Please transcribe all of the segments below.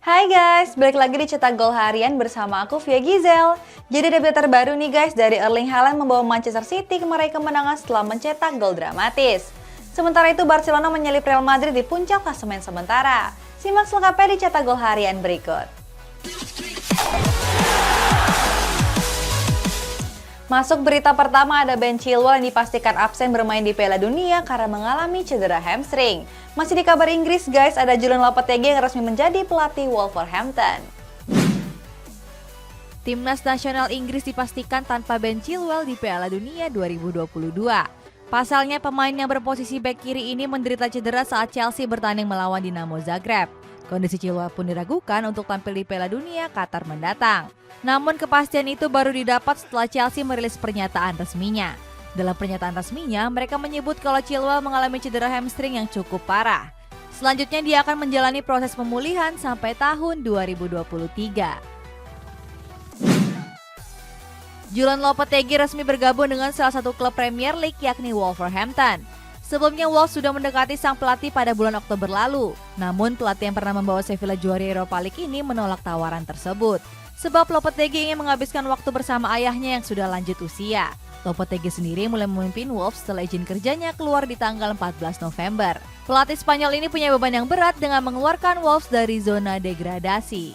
Hai guys, balik lagi di Cetak Gol Harian bersama aku Via Gizel. Jadi ada berita terbaru nih guys, dari Erling Haaland membawa Manchester City meraih kemenangan setelah mencetak gol dramatis. Sementara itu Barcelona menyalip Real Madrid di puncak klasemen sementara. Simak selengkapnya di Cetak Gol Harian berikut. Masuk berita pertama, ada Ben Chilwell yang dipastikan absen bermain di Piala Dunia karena mengalami cedera hamstring. Masih di kabar Inggris guys, ada Julian Lopetegui yang resmi menjadi pelatih Wolverhampton. Timnas nasional Inggris dipastikan tanpa Ben Chilwell di Piala Dunia 2022. Pasalnya pemain yang berposisi bek kiri ini menderita cedera saat Chelsea bertanding melawan Dinamo Zagreb. Kondisi Chilwell pun diragukan untuk tampil di Piala Dunia Qatar mendatang. Namun kepastian itu baru didapat setelah Chelsea merilis pernyataan resminya. Dalam pernyataan resminya, mereka menyebut kalau Chilwell mengalami cedera hamstring yang cukup parah. Selanjutnya dia akan menjalani proses pemulihan sampai tahun 2023. Julian Lopetegui resmi bergabung dengan salah satu klub Premier League yakni Wolverhampton. Sebelumnya Wolves sudah mendekati sang pelatih pada bulan Oktober lalu. Namun pelatih yang pernah membawa Sevilla juara Europa League ini menolak tawaran tersebut. Sebab Lopetegui ingin menghabiskan waktu bersama ayahnya yang sudah lanjut usia. Lopetegui sendiri mulai memimpin Wolves setelah izin kerjanya keluar di tanggal 14 November. Pelatih Spanyol ini punya beban yang berat dengan mengeluarkan Wolves dari zona degradasi.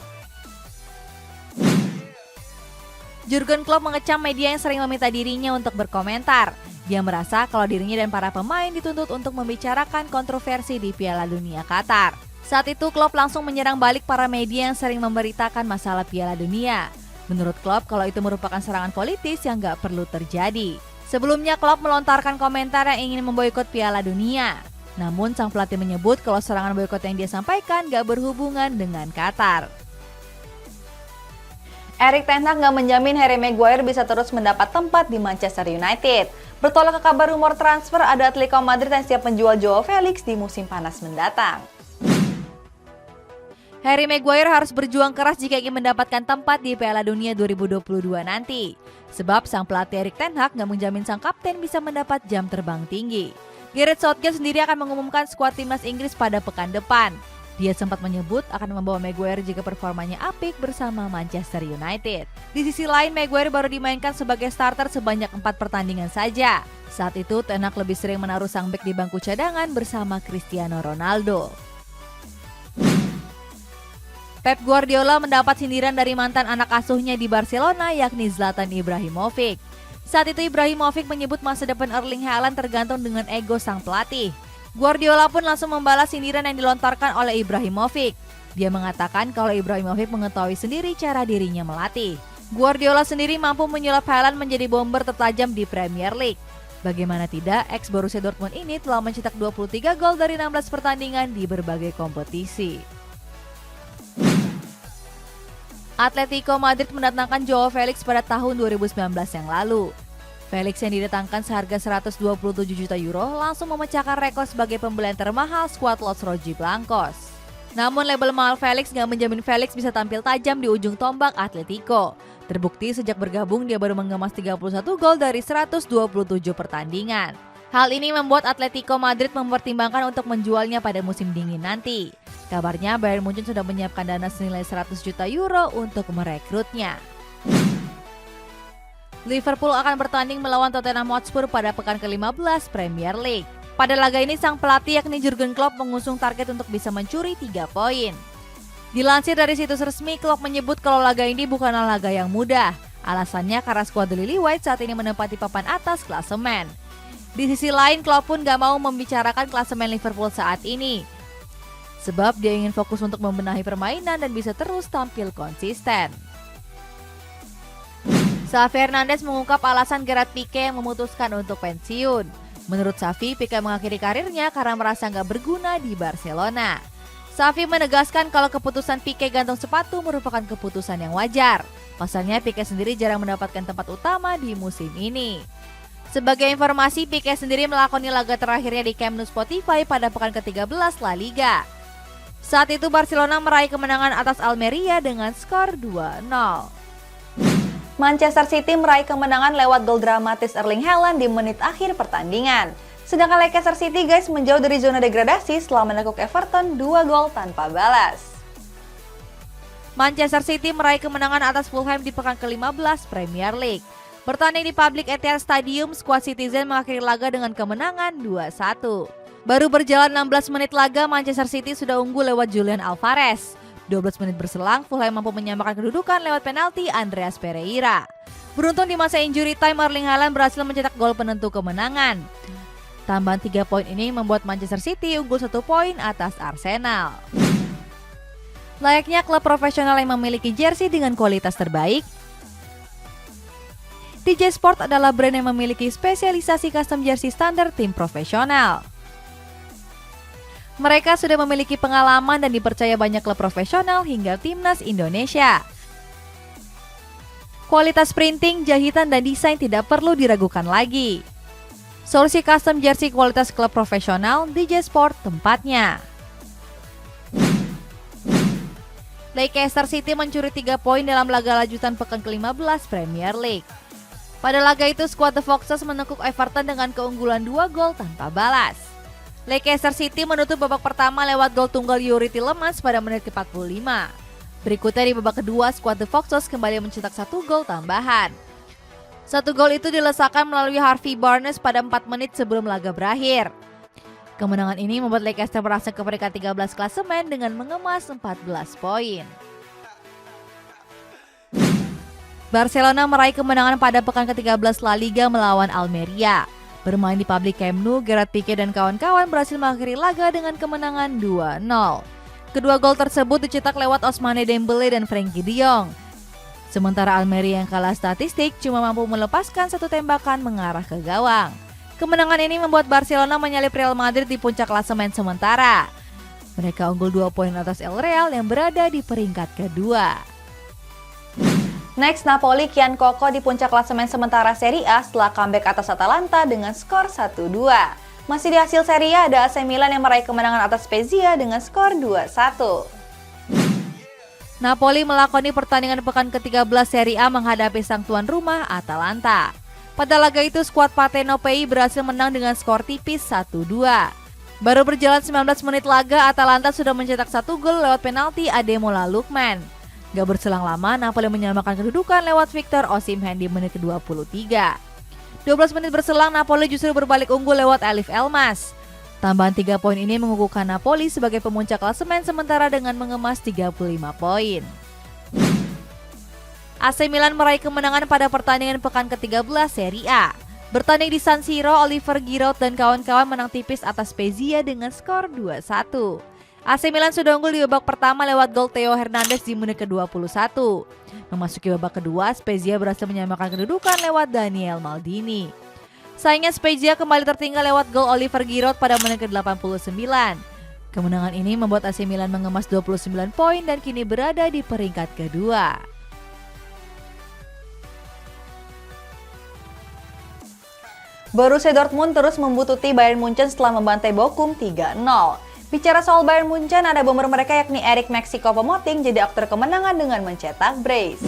Jurgen Klopp mengecam media yang sering meminta dirinya untuk berkomentar. Dia merasa kalau dirinya dan para pemain dituntut untuk membicarakan kontroversi di Piala Dunia Qatar. Saat itu Klopp langsung menyerang balik para media yang sering memberitakan masalah Piala Dunia. Menurut Klopp, kalau itu merupakan serangan politis yang gak perlu terjadi. Sebelumnya Klopp melontarkan komentar yang ingin memboikot Piala Dunia. Namun sang pelatih menyebut kalau serangan boikot yang dia sampaikan gak berhubungan dengan Qatar. Erik ten Hag gak menjamin Harry Maguire bisa terus mendapat tempat di Manchester United. Bertolak ke kabar rumor transfer, ada Atletico Madrid yang siap menjual Joao Felix di musim panas mendatang. Harry Maguire harus berjuang keras jika ingin mendapatkan tempat di Piala Dunia 2022 nanti. Sebab sang pelatih Erik ten Hag gak menjamin sang kapten bisa mendapat jam terbang tinggi. Gareth Southgate sendiri akan mengumumkan skuad timnas Inggris pada pekan depan. Dia sempat menyebut akan membawa Maguire jika performanya apik bersama Manchester United. Di sisi lain, Maguire baru dimainkan sebagai starter sebanyak 4 pertandingan saja. Saat itu, Ten Hag lebih sering menaruh sang bek di bangku cadangan bersama Cristiano Ronaldo. Pep Guardiola mendapat sindiran dari mantan anak asuhnya di Barcelona yakni Zlatan Ibrahimovic. Saat itu Ibrahimovic menyebut masa depan Erling Haaland tergantung dengan ego sang pelatih. Guardiola pun langsung membalas sindiran yang dilontarkan oleh Ibrahimovic. Dia mengatakan kalau Ibrahimovic mengetahui sendiri cara dirinya melatih. Guardiola sendiri mampu menyulap Haaland menjadi bomber tertajam di Premier League. Bagaimana tidak, ex Borussia Dortmund ini telah mencetak 23 gol dari 16 pertandingan di berbagai kompetisi. Atletico Madrid mendatangkan Joao Felix pada tahun 2019 yang lalu. Felix yang didatangkan seharga 127 juta euro langsung memecahkan rekor sebagai pembelian termahal skuad Los Rojiblancos. Namun label mahal Felix gak menjamin Felix bisa tampil tajam di ujung tombak Atletico. Terbukti sejak bergabung dia baru mengemas 31 gol dari 127 pertandingan. Hal ini membuat Atletico Madrid mempertimbangkan untuk menjualnya pada musim dingin nanti. Kabarnya Bayern Munchen sudah menyiapkan dana senilai 100 juta euro untuk merekrutnya. Liverpool akan bertanding melawan Tottenham Hotspur pada pekan ke-15 Premier League. Pada laga ini sang pelatih yakni Jurgen Klopp mengusung target untuk bisa mencuri 3 poin. Dilansir dari situs resmi, Klopp menyebut kalau laga ini bukanlah laga yang mudah. Alasannya karena skuad Lily White saat ini menempati papan atas klasemen. Di sisi lain, Klopp pun gak mau membicarakan klasemen Liverpool saat ini. Sebab dia ingin fokus untuk membenahi permainan dan bisa terus tampil konsisten. Xavi Hernandez mengungkap alasan Gerard Pique yang memutuskan untuk pensiun. Menurut Xavi, Pique mengakhiri karirnya karena merasa nggak berguna di Barcelona. Xavi menegaskan kalau keputusan Pique gantung sepatu merupakan keputusan yang wajar. Pasalnya Pique sendiri jarang mendapatkan tempat utama di musim ini. Sebagai informasi, Pique sendiri melakoni laga terakhirnya di Camp Nou Spotify pada pekan ke-13 La Liga. Saat itu Barcelona meraih kemenangan atas Almeria dengan skor 2-0. Manchester City meraih kemenangan lewat gol dramatis Erling Haaland di menit akhir pertandingan. Sedangkan Leicester City guys menjauh dari zona degradasi setelah menekuk Everton 2 gol tanpa balas. Manchester City meraih kemenangan atas Fulham di pekan ke-15 Premier League. Bertanding di Public Etihad Stadium, skuad Citizen mengakhiri laga dengan kemenangan 2-1. Baru berjalan 16 menit laga, Manchester City sudah unggul lewat Julian Alvarez. 12 menit berselang, Fulham mampu menyamakan kedudukan lewat penalti Andreas Pereira. Beruntung di masa injury time, Erling Haaland berhasil mencetak gol penentu kemenangan. Tambahan 3 poin ini membuat Manchester City unggul 1 poin atas Arsenal. Layaknya klub profesional yang memiliki jersey dengan kualitas terbaik, DJ Sport adalah brand yang memiliki spesialisasi custom jersey standar tim profesional. Mereka sudah memiliki pengalaman dan dipercaya banyak klub profesional hingga timnas Indonesia. Kualitas printing, jahitan, dan desain tidak perlu diragukan lagi. Solusi custom jersey kualitas klub profesional, DJ Sport tempatnya. Leicester City mencuri 3 poin dalam laga lanjutan pekan ke-15 Premier League. Pada laga itu, skuad The Foxes menekuk Everton dengan keunggulan 2 gol tanpa balas. Leicester City menutup babak pertama lewat gol tunggal Yuri Tielemans pada menit ke-45. Berikutnya di babak kedua, skuad The Foxes kembali mencetak 1 gol tambahan. 1 gol itu dilesakan melalui Harvey Barnes pada 4 menit sebelum laga berakhir. Kemenangan ini membuat Leicester merasa ke peringkat 13 klasemen dengan mengemas 14 poin. Barcelona meraih kemenangan pada pekan ke-13 La Liga melawan Almeria. Bermain di Public Camp Nou, Gerard Pique dan kawan-kawan berhasil mengakhiri laga dengan kemenangan 2-0. Kedua gol tersebut dicetak lewat Ousmane Dembele dan Frenkie de Jong. Sementara Almeria yang kalah statistik cuma mampu melepaskan 1 tembakan mengarah ke gawang. Kemenangan ini membuat Barcelona menyalip Real Madrid di puncak klasemen sementara. Mereka unggul 2 poin atas El Real yang berada di peringkat kedua. Next, Napoli kian kokoh di puncak klasemen sementara Serie A setelah comeback atas Atalanta dengan skor 1-2. Masih di hasil Serie A, ada AC Milan yang meraih kemenangan atas Spezia dengan skor 2-1. Napoli melakoni pertandingan pekan ke-13 Serie A menghadapi sang tuan rumah Atalanta. Pada laga itu, skuad Partenopei berhasil menang dengan skor tipis 1-2. Baru berjalan 19 menit laga, Atalanta sudah mencetak 1 gol lewat penalti Ademola Lookman. Gak berselang lama, Napoli menyamakan kedudukan lewat Victor Osimhen di menit ke-23. 12 menit berselang, Napoli justru berbalik unggul lewat Elif Elmas. Tambahan 3 poin ini mengukuhkan Napoli sebagai pemuncak klasemen sementara dengan mengemas 35 poin. AC Milan meraih kemenangan pada pertandingan pekan ke-13 Serie A. Bertanding di San Siro, Oliver Giroud dan kawan-kawan menang tipis atas Spezia dengan skor 2-1. AC Milan sudah unggul di babak pertama lewat gol Theo Hernandez di menit ke-21. Memasuki babak kedua, Spezia berhasil menyamakan kedudukan lewat Daniel Maldini. Sayangnya Spezia kembali tertinggal lewat gol Oliver Giroud pada menit ke-89. Kemenangan ini membuat AC Milan mengemas 29 poin dan kini berada di peringkat kedua. Borussia Dortmund terus membututi Bayern Munchen setelah membantai Bochum 3-0. Bicara soal Bayern Munchen, ada bomber mereka yakni Eric Maxi Choupo-Moting jadi aktor kemenangan dengan mencetak brace.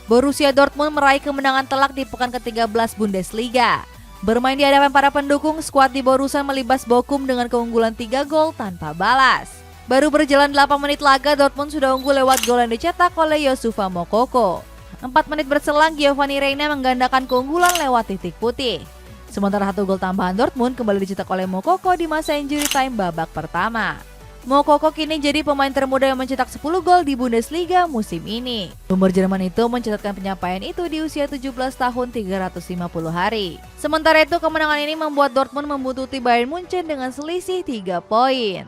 Borussia Dortmund meraih kemenangan telak di pekan ke-13 Bundesliga. Bermain di hadapan para pendukung, skuad di Borussia melibas Bochum dengan keunggulan 3 gol tanpa balas. Baru berjalan 8 menit laga, Dortmund sudah unggul lewat gol yang dicetak oleh Youssoufa Moukoko. 4 menit berselang, Giovanni Reina menggandakan keunggulan lewat titik putih. Sementara 1 gol tambahan Dortmund kembali dicetak oleh Moukoko di masa injury time babak pertama. Moukoko kini jadi pemain termuda yang mencetak 10 gol di Bundesliga musim ini. Bomber Jerman itu mencatatkan pencapaian itu di usia 17 tahun 350 hari. Sementara itu, kemenangan ini membuat Dortmund membututi Bayern Munchen dengan selisih 3 poin.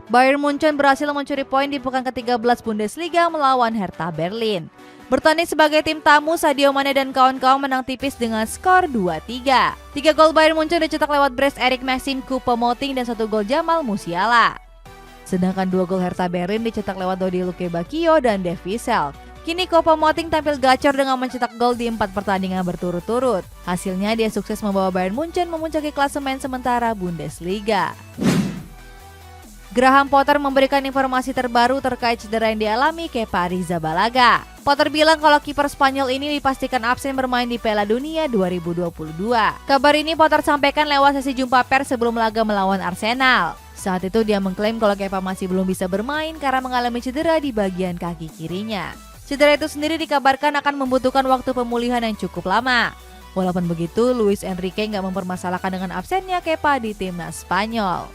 Bayern Munchen berhasil mencuri poin di pekan ke-13 Bundesliga melawan Hertha Berlin. Bertanding sebagai tim tamu, Sadio Mane dan kawan-kawan menang tipis dengan skor 2-3. 3 gol Bayern Munchen dicetak lewat brace Eric Maxim Choupo-Moting dan 1 gol Jamal Musiala. Sedangkan 2 gol Hertha Berlin dicetak lewat Dodi Lukebakio dan Dave Wissel. Kini Choupo-Moting tampil gacor dengan mencetak gol di 4 pertandingan berturut-turut. Hasilnya dia sukses membawa Bayern Munchen memuncaki klasemen sementara Bundesliga. Graham Potter memberikan informasi terbaru terkait cedera yang dialami Kepa Arrizabalaga. Potter bilang kalau kiper Spanyol ini dipastikan absen bermain di Piala Dunia 2022. Kabar ini Potter sampaikan lewat sesi jumpa pers sebelum laga melawan Arsenal. Saat itu dia mengklaim kalau Kepa masih belum bisa bermain karena mengalami cedera di bagian kaki kirinya. Cedera itu sendiri dikabarkan akan membutuhkan waktu pemulihan yang cukup lama. Walaupun begitu, Luis Enrique nggak mempermasalahkan dengan absennya Kepa di timnas Spanyol.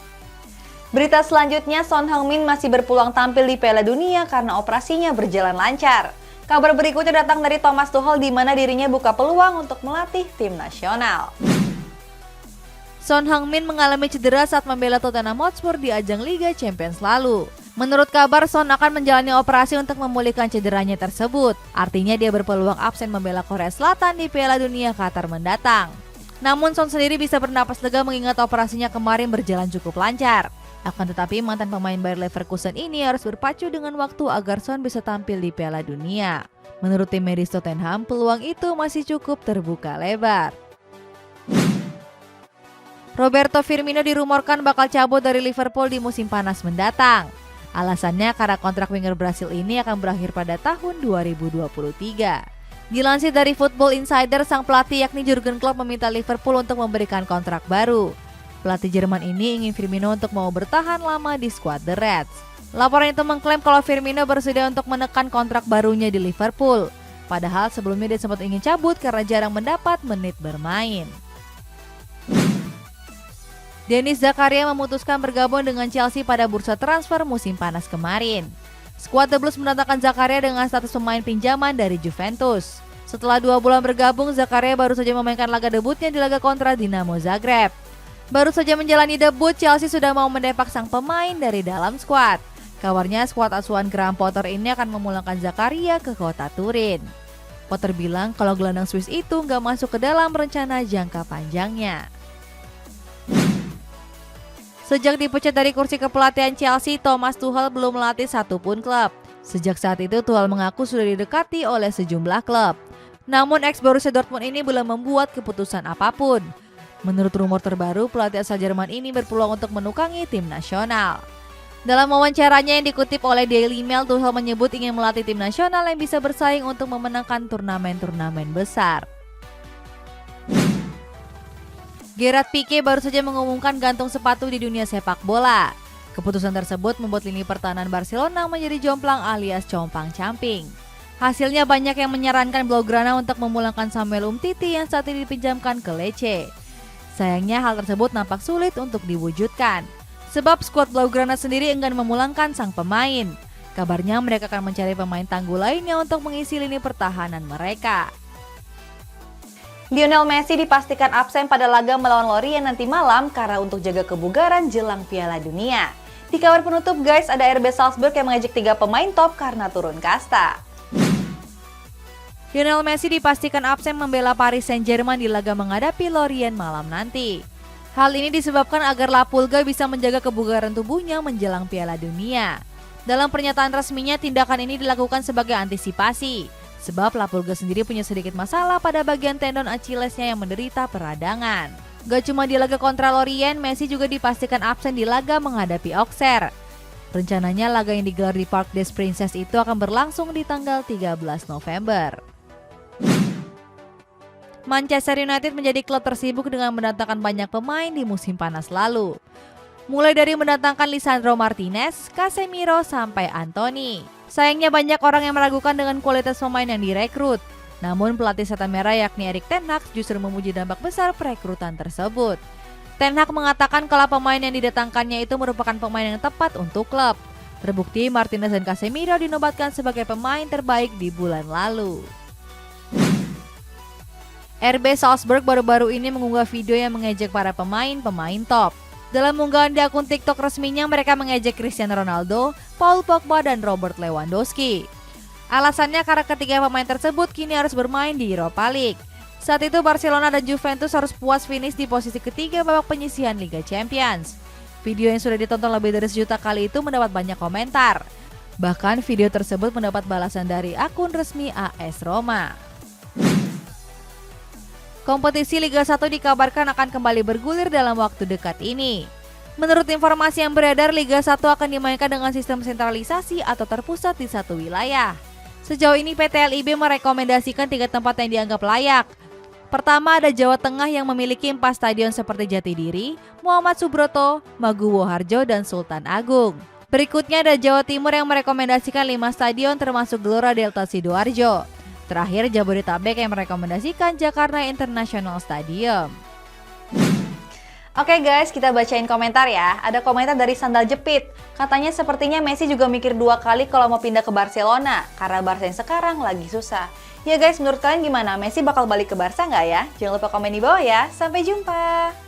Berita selanjutnya, Son Heung-min masih berpeluang tampil di Piala Dunia karena operasinya berjalan lancar. Kabar berikutnya datang dari Thomas Tuchel di mana dirinya buka peluang untuk melatih tim nasional. Son Heung-min mengalami cedera saat membela Tottenham Hotspur di ajang Liga Champions lalu. Menurut kabar, Son akan menjalani operasi untuk memulihkan cederanya tersebut. Artinya dia berpeluang absen membela Korea Selatan di Piala Dunia Qatar mendatang. Namun Son sendiri bisa bernapas lega mengingat operasinya kemarin berjalan cukup lancar. Akan tetapi mantan pemain Bayer Leverkusen ini harus berpacu dengan waktu agar Son bisa tampil di Piala Dunia. Menurut tim medis Tottenham, peluang itu masih cukup terbuka lebar. Roberto Firmino dirumorkan bakal cabut dari Liverpool di musim panas mendatang. Alasannya karena kontrak winger Brasil ini akan berakhir pada tahun 2023. Dilansir dari Football Insider, sang pelatih yakni Jurgen Klopp meminta Liverpool untuk memberikan kontrak baru. Pelatih Jerman ini ingin Firmino untuk mau bertahan lama di skuad The Reds. Laporan itu mengklaim kalau Firmino bersedia untuk menekan kontrak barunya di Liverpool. Padahal sebelumnya dia sempat ingin cabut karena jarang mendapat menit bermain. Denis Zakaria memutuskan bergabung dengan Chelsea pada bursa transfer musim panas kemarin. Skuad The Blues mendatangkan Zakaria dengan status pemain pinjaman dari Juventus. Setelah 2 bulan bergabung, Zakaria baru saja memainkan laga debutnya di laga kontra Dinamo Zagreb. Baru saja menjalani debut, Chelsea sudah mau mendepak sang pemain dari dalam skuad. Kabarnya skuad asuhan Graham Potter ini akan memulangkan Zakaria ke kota Turin. Potter bilang kalau gelandang Swiss itu nggak masuk ke dalam rencana jangka panjangnya. Sejak dipecat dari kursi kepelatihan Chelsea, Thomas Tuchel belum melatih satupun klub. Sejak saat itu, Tuchel mengaku sudah didekati oleh sejumlah klub. Namun ex-Borussia Dortmund ini belum membuat keputusan apapun. Menurut rumor terbaru, pelatih asal Jerman ini berpeluang untuk menukangi tim nasional. Dalam wawancaranya yang dikutip oleh Daily Mail, Tuchel menyebut ingin melatih tim nasional yang bisa bersaing untuk memenangkan turnamen-turnamen besar. Gerard Pique baru saja mengumumkan gantung sepatu di dunia sepak bola. Keputusan tersebut membuat lini pertahanan Barcelona menjadi jomplang alias compang-camping. Hasilnya banyak yang menyarankan Blaugrana untuk memulangkan Samuel Umtiti yang saat ini dipinjamkan ke Lecce. Sayangnya hal tersebut nampak sulit untuk diwujudkan. Sebab skuad Blaugrana sendiri enggan memulangkan sang pemain. Kabarnya mereka akan mencari pemain tangguh lainnya untuk mengisi lini pertahanan mereka. Lionel Messi dipastikan absen pada laga melawan Lorient nanti malam karena untuk jaga kebugaran jelang Piala Dunia. Di kabar penutup guys, ada RB Salzburg yang mengejek 3 pemain top karena turun kasta. Lionel Messi dipastikan absen membela Paris Saint-Germain di laga menghadapi Lorient malam nanti. Hal ini disebabkan agar La Pulga bisa menjaga kebugaran tubuhnya menjelang Piala Dunia. Dalam pernyataan resminya, tindakan ini dilakukan sebagai antisipasi. Sebab La Pulga sendiri punya sedikit masalah pada bagian tendon Achillesnya yang menderita peradangan. Gak cuma di laga kontra Lorient, Messi juga dipastikan absen di laga menghadapi Auxerre. Rencananya laga yang digelar di Parc des Princes itu akan berlangsung di tanggal 13 November. Manchester United menjadi klub tersibuk dengan mendatangkan banyak pemain di musim panas lalu. Mulai dari mendatangkan Lisandro Martinez, Casemiro, sampai Anthony. Sayangnya banyak orang yang meragukan dengan kualitas pemain yang direkrut. Namun pelatih setan merah yakni Erik ten Hag justru memuji dampak besar perekrutan tersebut. Ten Hag mengatakan kalau pemain yang didatangkannya itu merupakan pemain yang tepat untuk klub. Terbukti Martinez dan Casemiro dinobatkan sebagai pemain terbaik di bulan lalu. RB Salzburg baru-baru ini mengunggah video yang mengejek para pemain top. Dalam unggahan di akun TikTok resminya, mereka mengejek Cristiano Ronaldo, Paul Pogba, dan Robert Lewandowski. Alasannya karena ketiga pemain tersebut kini harus bermain di Europa League. Saat itu Barcelona dan Juventus harus puas finish di posisi ketiga babak penyisihan Liga Champions. Video yang sudah ditonton lebih dari 1 juta kali itu mendapat banyak komentar. Bahkan video tersebut mendapat balasan dari akun resmi AS Roma. Kompetisi Liga 1 dikabarkan akan kembali bergulir dalam waktu dekat ini. Menurut informasi yang beredar, Liga 1 akan dimainkan dengan sistem sentralisasi atau terpusat di satu wilayah. Sejauh ini PT LIB merekomendasikan 3 tempat yang dianggap layak. Pertama ada Jawa Tengah yang memiliki 4 stadion seperti Jatidiri, Muhammad Subroto, Maguwo Harjo, dan Sultan Agung. Berikutnya ada Jawa Timur yang merekomendasikan 5 stadion termasuk Gelora Delta Sidoarjo. Terakhir Jabodetabek yang merekomendasikan Jakarta International Stadium. Oke guys, kita bacain komentar ya. Ada komentar dari Sandal Jepit. Katanya sepertinya Messi juga mikir 2 kali kalau mau pindah ke Barcelona. Karena Barca yang sekarang lagi susah. Ya guys, menurut kalian gimana? Messi bakal balik ke Barca nggak ya? Jangan lupa komen di bawah ya. Sampai jumpa!